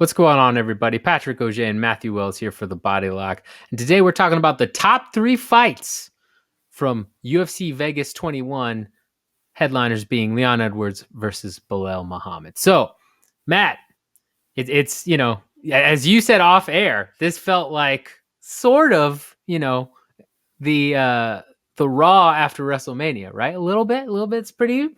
What's going on, everybody? Patrick Auger and Matthew Wells here for the Body Lock. And today we're talking about the top 3 fights from UFC Vegas 21, headliners being Leon Edwards versus Belal Muhammad. So, Matt, it's, as you said off air, this felt like sort of, the Raw after WrestleMania, right? A little bit. It's pretty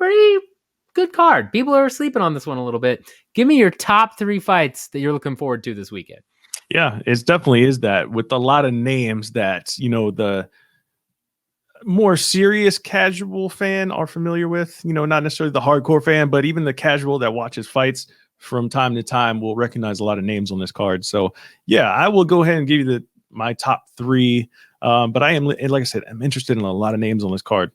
good card. People are sleeping on this one a little bit. Give me your top 3 fights that you're looking forward to this weekend. Yeah, it definitely is that, with a lot of names that, the more serious casual fan are familiar with, not necessarily the hardcore fan, but even the casual that watches fights from time to time will recognize a lot of names on this card. So yeah, I will go ahead and give you my top 3. But I am, like I said, I'm interested in a lot of names on this card.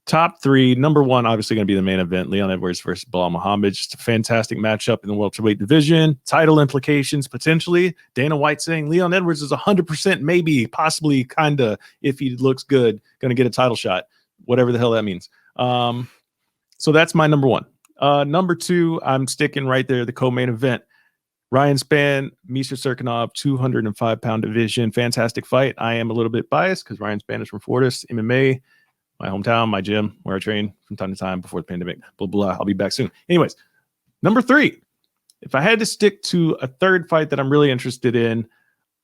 Top 3, number 1, obviously going to be the main event, Leon Edwards versus Belal Muhammad. Just a fantastic matchup in the welterweight division. Title implications, potentially. Dana White saying Leon Edwards is 100%, maybe, possibly, kind of, if he looks good, going to get a title shot, whatever the hell that means. So that's my number 1. Number 2, I'm sticking right there, the co-main event. Ryan Spann, Misha Cirkunov, 205-pound division. Fantastic fight. I am a little bit biased because Ryan Spann is from Fortis, MMA. My hometown, my gym, where I train from time to time before the pandemic, blah, blah. I'll be back soon. Anyways, number 3, if I had to stick to a third fight that I'm really interested in,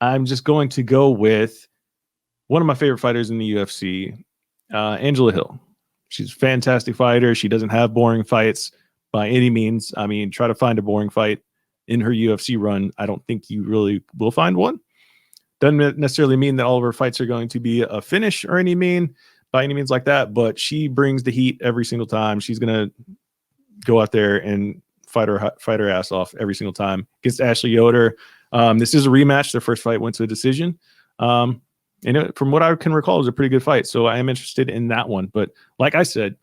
I'm just going to go with one of my favorite fighters in the UFC, Angela Hill. She's a fantastic fighter. She doesn't have boring fights by any means. I mean, try to find a boring fight in her UFC run. I don't think you really will find one. Doesn't necessarily mean that all of her fights are going to be a finish or by any means like that, but she brings the heat every single time. She's going to go out there and fight her ass off every single time against Ashley Yoder. This is a rematch. Their first fight went to a decision. And from what I can recall, it was a pretty good fight. So I am interested in that one. But like I said,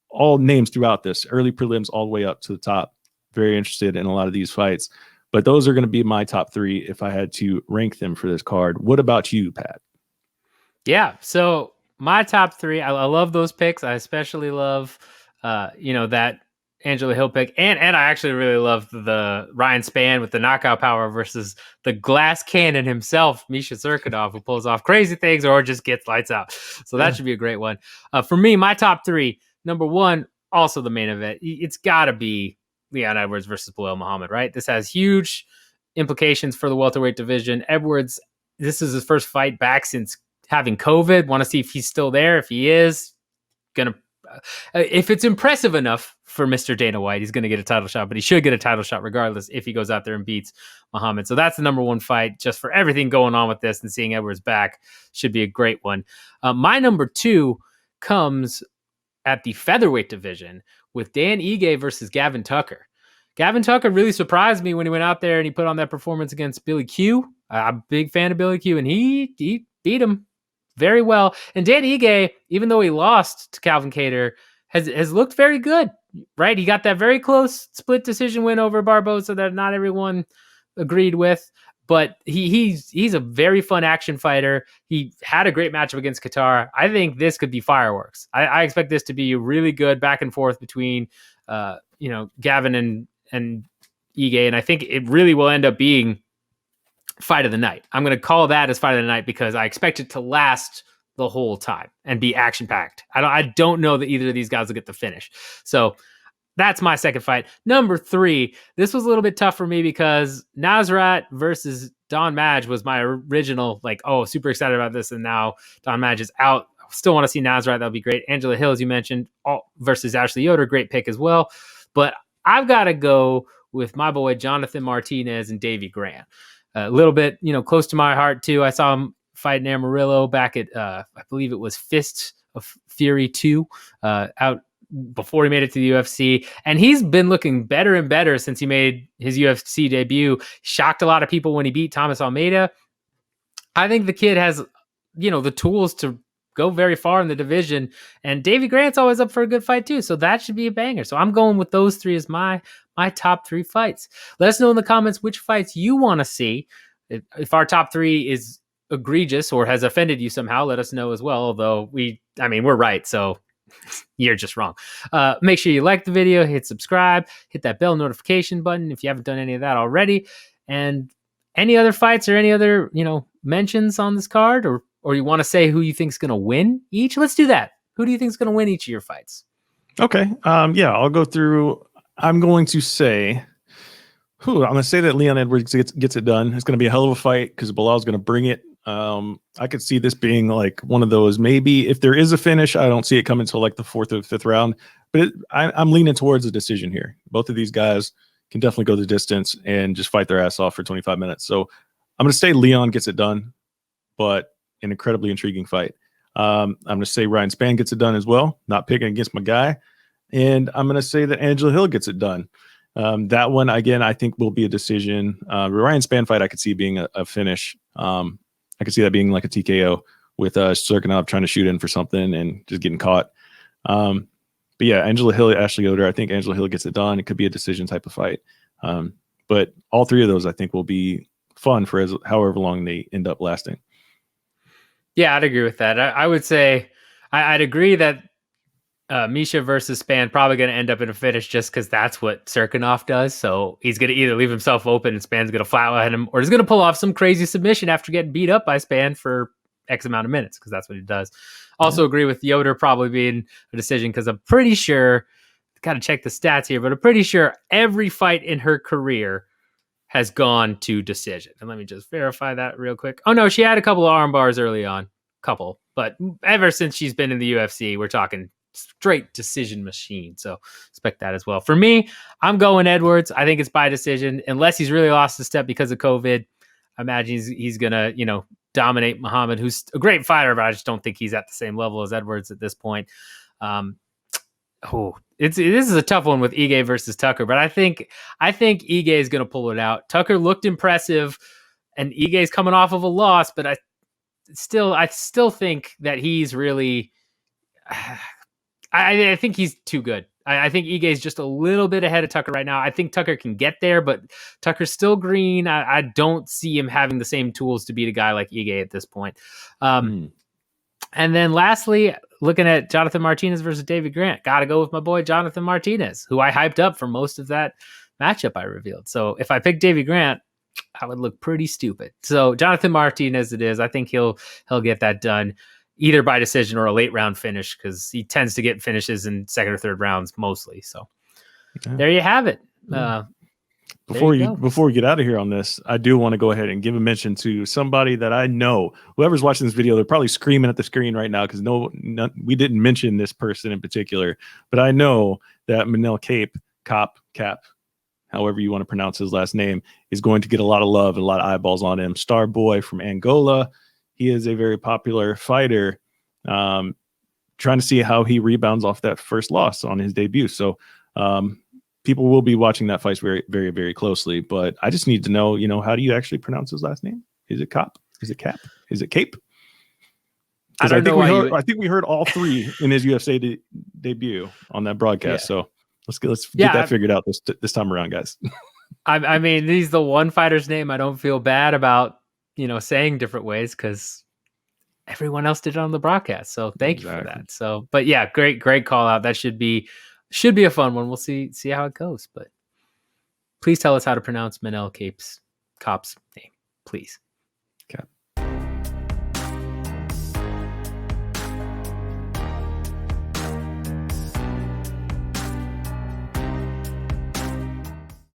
all names throughout this, early prelims all the way up to the top. Very interested in a lot of these fights. But those are going to be my top 3 if I had to rank them for this card. What about you, Pat? Yeah, so my top 3, I love those picks. I especially love, that Angela Hill pick. And I actually really love the Ryan Spann with the knockout power versus the glass cannon himself, Misha Cirkunov, who pulls off crazy things or just gets lights out. So that should be a great one. For me, my top 3, number 1, also the main event. It's got to be Leon Edwards versus Belal Muhammad, right? This has huge implications for the welterweight division. Edwards, this is his first fight back since having COVID. Want to see if he's still there. If he is, if it's impressive enough for Mr. Dana White, he's going to get a title shot, but he should get a title shot regardless if he goes out there and beats Muhammad. So that's the number 1 fight, just for everything going on with this, and seeing Edwards back should be a great one. My number 2 comes at the featherweight division with Dan Ige versus Gavin Tucker. Gavin Tucker really surprised me when he went out there and he put on that performance against Billy Q. I'm a big fan of Billy Q, and he beat him very well. And Dan Ige, even though he lost to Calvin Kattar, has looked very good, right? He got that very close split decision win over Barboza that not everyone agreed with, but he's a very fun action fighter. He had a great matchup against Kattar. I think this could be fireworks. I expect this to be really good back and forth between Gavin and Ige, and I think it really will end up being fight of the night. I'm going to call that as fight of the night because I expect it to last the whole time and be action packed. I don't know that either of these guys will get the finish. So that's my second fight. Number 3, this was a little bit tough for me because Nasrat versus Don Madge was my original, super excited about this. And now Don Madge is out. Still want to see Nasrat. That'll be great. Angela Hill, as you mentioned, versus Ashley Yoder. Great pick as well. But I've got to go with my boy, Jonathan Martinez and Davey Grant. A little bit, close to my heart too. I saw him fight in Amarillo back at, I believe it was Fist of Fury 2, out before he made it to the UFC. And he's been looking better and better since he made his UFC debut. Shocked a lot of people when he beat Thomas Almeida. I think the kid has, the tools to go very far in the division. And Davey Grant's always up for a good fight too. So that should be a banger. So I'm going with those 3 as my top 3 fights. Let us know in the comments which fights you want to see. If our top 3 is egregious or has offended you somehow, let us know as well. Although we're right. So You're just wrong. Make sure you like the video, hit subscribe, hit that bell notification button if you haven't done any of that already. And any other fights or any other, mentions on this card, or you want to say who you think is going to win each? Let's do that. Who do you think is going to win each of your fights? Okay. Yeah, I'll go through. I'm going to say, I'm going to say that Leon Edwards gets it done. It's going to be a hell of a fight because Belal's going to bring it. I could see this being like one of those. Maybe if there is a finish, I don't see it coming until like the 4th or 5th round. But I'm leaning towards a decision here. Both of these guys can definitely go the distance and just fight their ass off for 25 minutes. So I'm going to say Leon gets it done, but an incredibly intriguing fight. I'm going to say Ryan Spann gets it done as well, not picking against my guy. And I'm going to say that Angela Hill gets it done. That one, again, I think will be a decision. Ryan Spann fight, I could see being a finish. I could see that being like a TKO with Cirkunov trying to shoot in for something and just getting caught. But yeah, Angela Hill, Ashley Yoder, I think Angela Hill gets it done. It could be a decision type of fight. But all three of those, I think, will be fun for however long they end up lasting. Yeah, I'd agree with that. I would say I'd agree that Misha versus Spann probably going to end up in a finish just because that's what Cirkunov does. So he's going to either leave himself open and Spann's going to flatline him, or he's going to pull off some crazy submission after getting beat up by Spann for X amount of minutes, because that's what he does. Also agree with Yoder probably being a decision, because I'm pretty sure, got to check the stats here, but I'm pretty sure every fight in her career has gone to decision. And let me just verify that real quick. Oh no, she had a couple of arm bars early on, but ever since she's been in the UFC, we're talking straight decision machine. So expect that as well. For me, I'm going Edwards. I think it's by decision, unless he's really lost a step because of COVID. I imagine he's gonna, dominate Muhammad, who's a great fighter, but I just don't think he's at the same level as Edwards at this point. This is a tough one with Ige versus Tucker, but I think Ige is going to pull it out. Tucker looked impressive, and Ige is coming off of a loss, but I still think that he's really. I think he's too good. I think Ige is just a little bit ahead of Tucker right now. I think Tucker can get there, but Tucker's still green. I don't see him having the same tools to beat a guy like Ige at this point. And then lastly, looking at Jonathan Martinez versus Davey Grant, got to go with my boy Jonathan Martinez, who I hyped up for most of that matchup I revealed. So if I pick Davey Grant, I would look pretty stupid. So Jonathan Martinez it is. I think he'll get that done, either by decision or a late round finish, because he tends to get finishes in second or third rounds mostly. So there you have it. Before we get out of here on this, I do want to go ahead and give a mention to somebody that I know. Whoever's watching this video, they're probably screaming at the screen right now because we didn't mention this person in particular. But I know that Manel Cap, however you want to pronounce his last name, is going to get a lot of love and a lot of eyeballs on him. Star boy from Angola. He is a very popular fighter. Trying to see how he rebounds off that first loss on his debut. So people will be watching that fight very, very, very closely. But I just need to know, how do you actually pronounce his last name? Is it Cop? Is it Cap? Is it Cape? Because I think we heard all three in his UFC debut on that broadcast. Yeah. So let's get that figured out this time around, guys. I mean, he's the one fighter's name I don't feel bad about, saying different ways, because everyone else did it on the broadcast. So thank you for that. So, but yeah, great call out. That should be a fun one. We'll see how it goes. But please tell us how to pronounce Manel Cop's name, please. Cap.